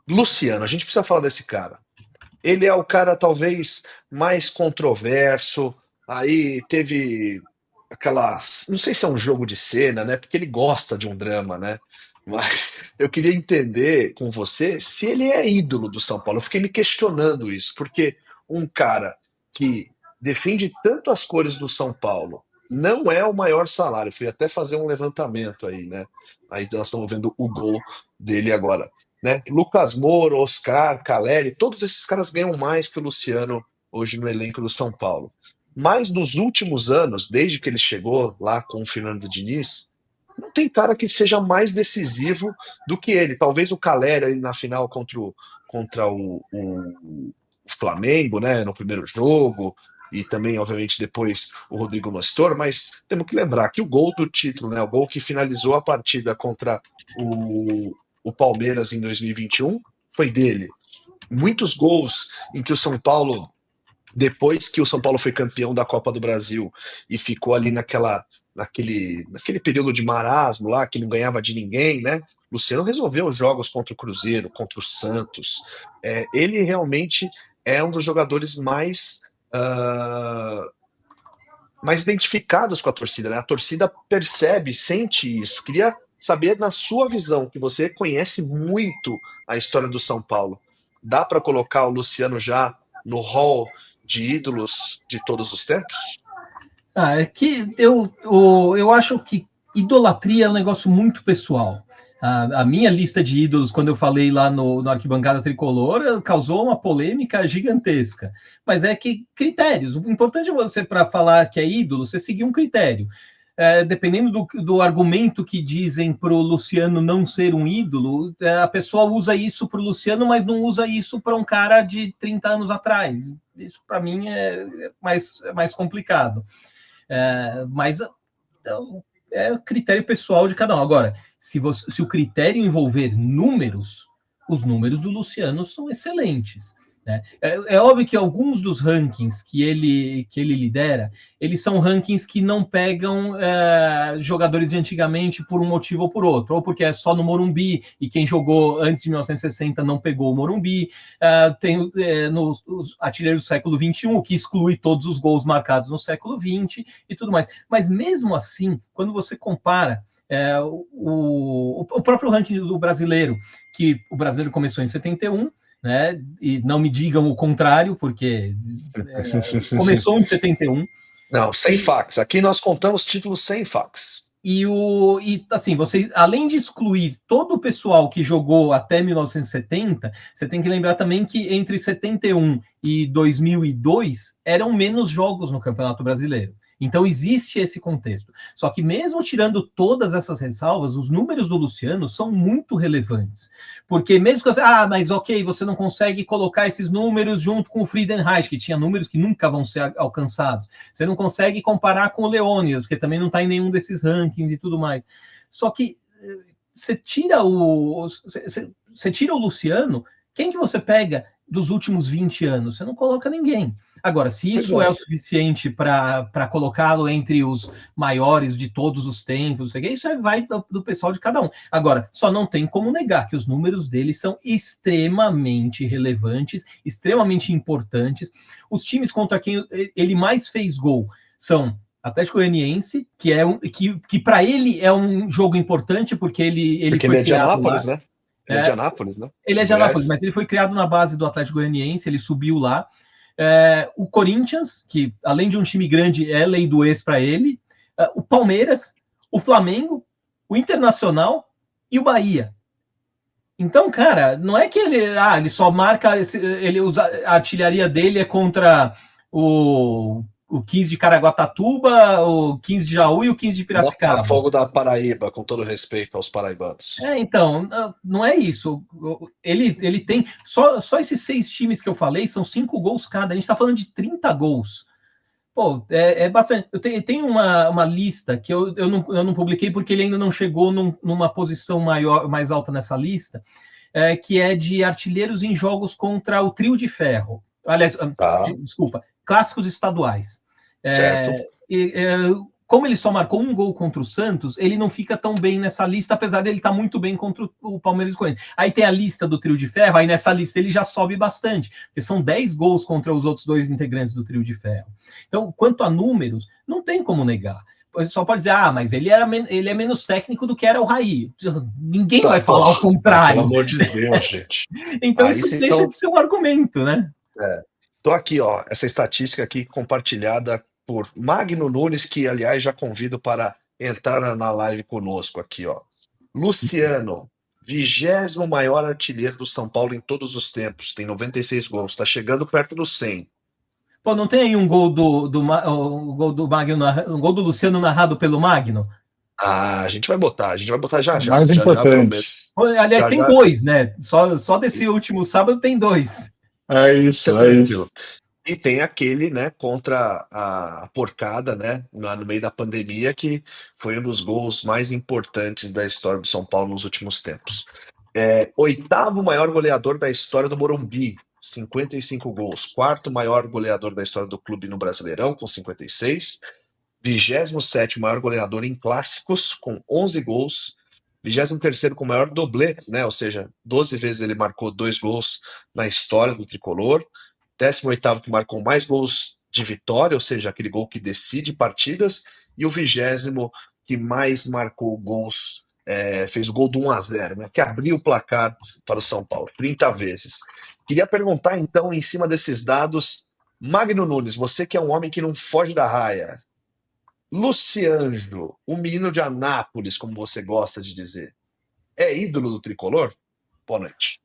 Luciano, a gente precisa falar desse cara. Ele é o cara talvez mais controverso. Aí teve aquela. Não sei se é um jogo de cena, né? Porque ele gosta de um drama, né? Mas eu queria entender com você se ele é ídolo do São Paulo. Eu fiquei me questionando isso, porque um cara que defende tanto as cores do São Paulo não é o maior salário. Fui até fazer um levantamento aí, né? Aí nós estamos vendo o gol dele agora, né? Lucas Moura, Oscar, Caleri, todos esses caras ganham mais que o Luciano hoje no elenco do São Paulo. Mas nos últimos anos, desde que ele chegou lá com o Fernando Diniz, não tem cara que seja mais decisivo do que ele. Talvez o Caleri aí na final contra o Flamengo, né, no primeiro jogo, e também, obviamente, depois o Rodrigo Nestor, mas temos que lembrar que o gol do título, né, o gol que finalizou a partida contra o Palmeiras em 2021, foi dele. Muitos gols em que o São Paulo, depois que o São Paulo foi campeão da Copa do Brasil e ficou ali naquele período de marasmo lá, que não ganhava de ninguém, né? Luciano resolveu os jogos contra o Cruzeiro, contra o Santos. Ele realmente é um dos jogadores ah, mais identificados com a torcida, né? A torcida percebe, sente isso. Queria saber, na sua visão, que você conhece muito a história do São Paulo, dá para colocar o Luciano já no hall de ídolos de todos os tempos? É que eu acho que idolatria é um negócio muito pessoal. A minha lista de ídolos, quando eu falei lá no Arquibancada Tricolor, causou uma polêmica gigantesca. Mas é que critérios. O importante é você, para falar que é ídolo, você seguir um critério. Dependendo do argumento que dizem para o Luciano não ser um ídolo, a pessoa usa isso para o Luciano, mas não usa isso para um cara de 30 anos atrás. Isso, para mim, é mais complicado. Mas é critério pessoal de cada um. Agora, se o critério envolver números, os números do Luciano são excelentes. Né? É óbvio que alguns dos rankings que ele lidera, eles são rankings que não pegam jogadores de antigamente por um motivo ou por outro, ou porque é só no Morumbi, e quem jogou antes de 1960 não pegou o Morumbi. Tem nos artilheiros do século XXI, que exclui todos os gols marcados no século XX e tudo mais. Mas mesmo assim, quando você compara o próprio ranking do brasileiro, que o brasileiro começou em 71, né? E não me digam o contrário, porque começou em 71. Não, sem fax. Aqui nós contamos títulos sem fax. E assim, você, além de excluir todo o pessoal que jogou até 1970, você tem que lembrar também que entre 71 e 2002 eram menos jogos no Campeonato Brasileiro. Então existe esse contexto. Só que mesmo tirando todas essas ressalvas, os números do Luciano são muito relevantes. Porque mesmo que você, mas ok, você não consegue colocar esses números junto com o Friedenreich, que tinha números que nunca vão ser alcançados. Você não consegue comparar com o Leônidas, que também não está em nenhum desses rankings e tudo mais. Só que você tira você tira o Luciano, quem que você pega dos últimos 20 anos? Você não coloca ninguém. Agora, se isso é o suficiente para colocá-lo entre os maiores de todos os tempos, isso aí vai do pessoal de cada um. Agora, só não tem como negar que os números dele são extremamente relevantes, extremamente importantes. Os times contra quem ele mais fez gol são Atlético Goianiense, que para ele é um jogo importante, porque ele foi de Anápolis, lá. Né? Ele é de Anápolis, né? Ele é de Anápolis, mas ele foi criado na base do Atlético Goianiense, ele subiu lá. O Corinthians, que além de um time grande, é lei do ex para ele. O Palmeiras, o Flamengo, o Internacional e o Bahia. Então, cara, não é que ele só marca, ele usa, a artilharia dele é contra o 15 de Caraguatatuba, o 15 de Jaú e o 15 de Piracicaba. Botafogo da Paraíba, com todo respeito aos paraibanos. Então, não é isso. Ele tem... Só esses 6 times que eu falei são 5 gols cada. A gente está falando de 30 gols. Pô, é bastante. Eu tenho uma lista que eu não publiquei porque ele ainda não chegou numa posição mais alta nessa lista, que é de artilheiros em jogos contra o Trio de Ferro. Aliás, desculpa, clássicos estaduais. como ele só marcou um gol contra o Santos, ele não fica tão bem nessa lista, apesar dele estar muito bem contra o Palmeiras e o Corinthians. Aí tem a lista do trio de ferro, aí nessa lista ele já sobe bastante, porque são 10 gols contra os outros 2 integrantes do trio de ferro. Então, quanto a números, não tem como negar. Só pode dizer, mas ele é menos técnico do que era o Raí. Ninguém vai falar o contrário. Pelo amor de Deus, gente. Então aí isso deixa de ser um argumento, né? Tô aqui, ó, essa estatística aqui compartilhada por Magno Nunes, que aliás já convido para entrar na live conosco aqui, ó. Luciano, 20º maior artilheiro do São Paulo em todos os tempos, tem 96 gols, tá chegando perto dos 100. Pô, não tem aí um gol do Magno, um gol do Luciano narrado pelo Magno? A gente vai botar já. Mais importante. Aliás, tem 2, né? Só desse último sábado tem 2. É isso. E tem aquele, né, contra a porcada, né, no meio da pandemia, que foi um dos gols mais importantes da história do São Paulo nos últimos tempos. 8º maior goleador da história do Morumbi, 55 gols. 4º maior goleador da história do clube no Brasileirão, com 56. 27º maior goleador em clássicos, com 11 gols. 23º com maior doblete, né, ou seja, 12 vezes ele marcou 2 gols na história do tricolor. 18º que marcou mais gols de vitória, ou seja, aquele gol que decide partidas, e o 20º que mais marcou gols, fez o gol do 1-0, né, que abriu o placar para o São Paulo, 30 vezes. Queria perguntar, então, em cima desses dados, Magno Nunes, você que é um homem que não foge da raia, Luciano, o menino de Anápolis, como você gosta de dizer, é ídolo do tricolor? Boa noite.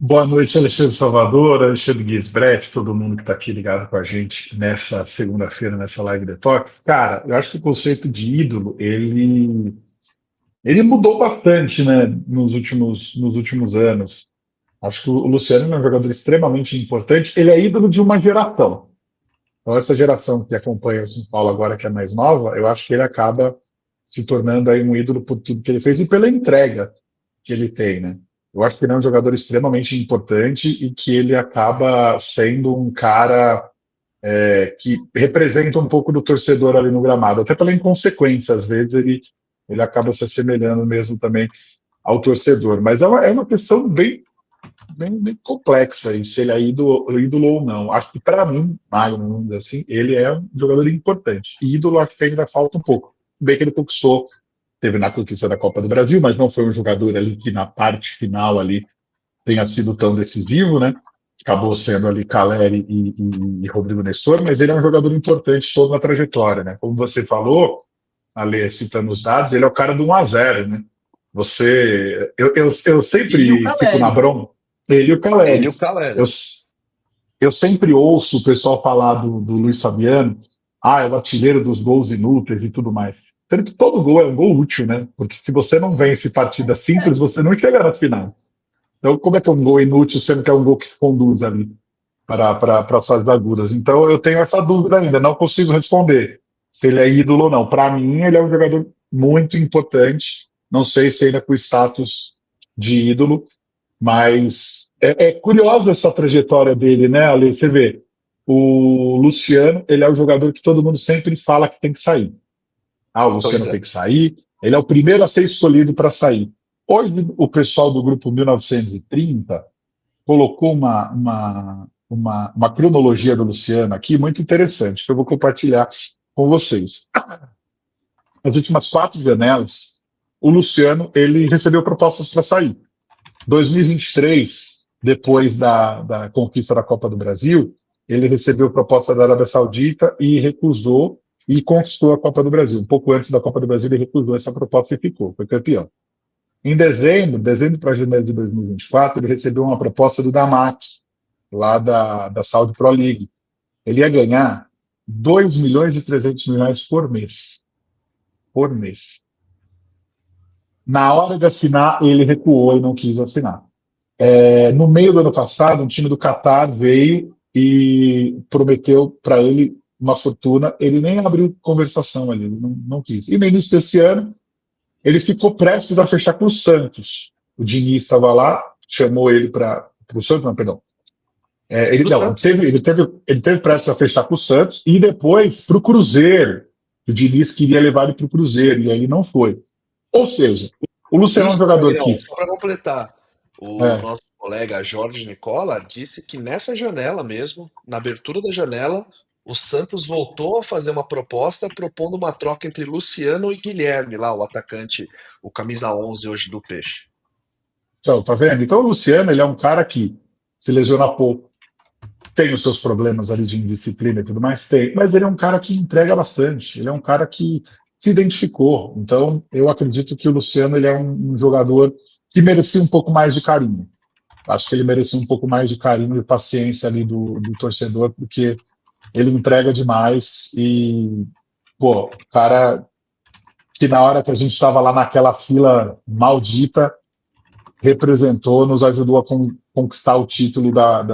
Boa noite, Alexandre Salvador, Alexandre Guisbrecht, todo mundo que está aqui ligado com a gente nessa segunda-feira, nessa live Detox. Cara, eu acho que o conceito de ídolo, ele mudou bastante, né, nos últimos anos. Acho que o Luciano é um jogador extremamente importante, ele é ídolo de uma geração. Então, essa geração que acompanha o São Paulo agora, que é mais nova, eu acho que ele acaba se tornando aí um ídolo por tudo que ele fez e pela entrega que ele tem, né? Eu acho que ele é um jogador extremamente importante e que ele acaba sendo um cara que representa um pouco do torcedor ali no gramado, até pela inconsequência, às vezes ele acaba se assemelhando mesmo também ao torcedor. Mas é uma questão bem complexa aí, se ele é ídolo ou não. Acho que para mim, Magno, assim, ele é um jogador importante. Ídolo acho que ainda falta um pouco. Bem que ele conquistou, teve na conquista da Copa do Brasil, mas não foi um jogador ali que na parte final ali tenha sido tão decisivo, né? Acabou sendo ali Caleri e Rodrigo Nestor, mas ele é um jogador importante toda na trajetória, né? Como você falou, Ale, citando os dados, ele é o cara do 1-0, né? Eu sempre fico na bronca. Ele e o Caleri. Eu sempre ouço o pessoal falar do Luiz Fabiano, é o artilheiro dos gols inúteis e tudo mais. Sendo que todo gol é um gol útil, né? Porque se você não vence partida simples, você não chega na final. Então, como é que é um gol inútil, sendo que é um gol que conduz ali para as fases agudas? Então, eu tenho essa dúvida ainda, não consigo responder se ele é ídolo ou não. Para mim, ele é um jogador muito importante, não sei se ainda com status de ídolo, mas é curiosa essa trajetória dele, né, Ale? Você vê, o Luciano, ele é o jogador que todo mundo sempre fala que tem que sair. O Luciano tem que sair, ele é o primeiro a ser escolhido para sair. Hoje, o pessoal do grupo 1930 colocou uma cronologia do Luciano aqui muito interessante, que eu vou compartilhar com vocês. Nas últimas 4 janelas, o Luciano ele recebeu propostas para sair. 2023, depois da conquista da Copa do Brasil, ele recebeu proposta da Arábia Saudita e recusou e conquistou a Copa do Brasil. Um pouco antes da Copa do Brasil, ele recusou essa proposta e foi campeão. Em dezembro para janeiro de 2024, ele recebeu uma proposta do Damac, lá da Saudi Pro League. Ele ia ganhar 2 milhões e 300 mil reais por mês. Por mês. Na hora de assinar, ele recuou e não quis assinar. No meio do ano passado, um time do Catar veio e prometeu para ele uma fortuna. Ele nem abriu conversação ali, ele não quis. E no início desse ano, ele ficou prestes a fechar com o Santos. O Diniz estava lá, chamou ele para o Santos, não, perdão. Ele teve prestes a fechar com o Santos e depois para o Cruzeiro, O Diniz queria levar ele para o Cruzeiro, e aí não foi. Ou seja, o Luciano é um Isso, jogador não, que... só para completar, o É, nosso colega Jorge Nicola disse que nessa janela mesmo, na abertura da janela, o Santos voltou a fazer uma proposta propondo uma troca entre Luciano e Guilherme, lá, o atacante, o camisa 11 hoje do Peixe. então, tá vendo? Então o Luciano, ele é um cara que se lesiona pouco, tem os seus problemas ali de indisciplina e tudo mais, tem, mas ele é um cara que entrega bastante, ele é um cara que se identificou. Então, eu acredito que o Luciano, ele é um jogador que merecia um pouco mais de carinho. Acho que ele merecia um pouco mais de carinho e paciência ali do torcedor, porque ele entrega demais e, pô, cara que na hora que a gente estava lá naquela fila maldita, representou, nos ajudou a conquistar o título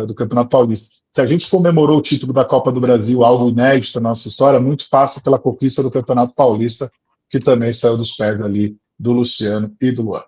do Campeonato Paulista. Se a gente comemorou o título da Copa do Brasil, algo inédito na nossa história, muito passa pela conquista do Campeonato Paulista, que também saiu dos pés ali do Luciano e do Luan.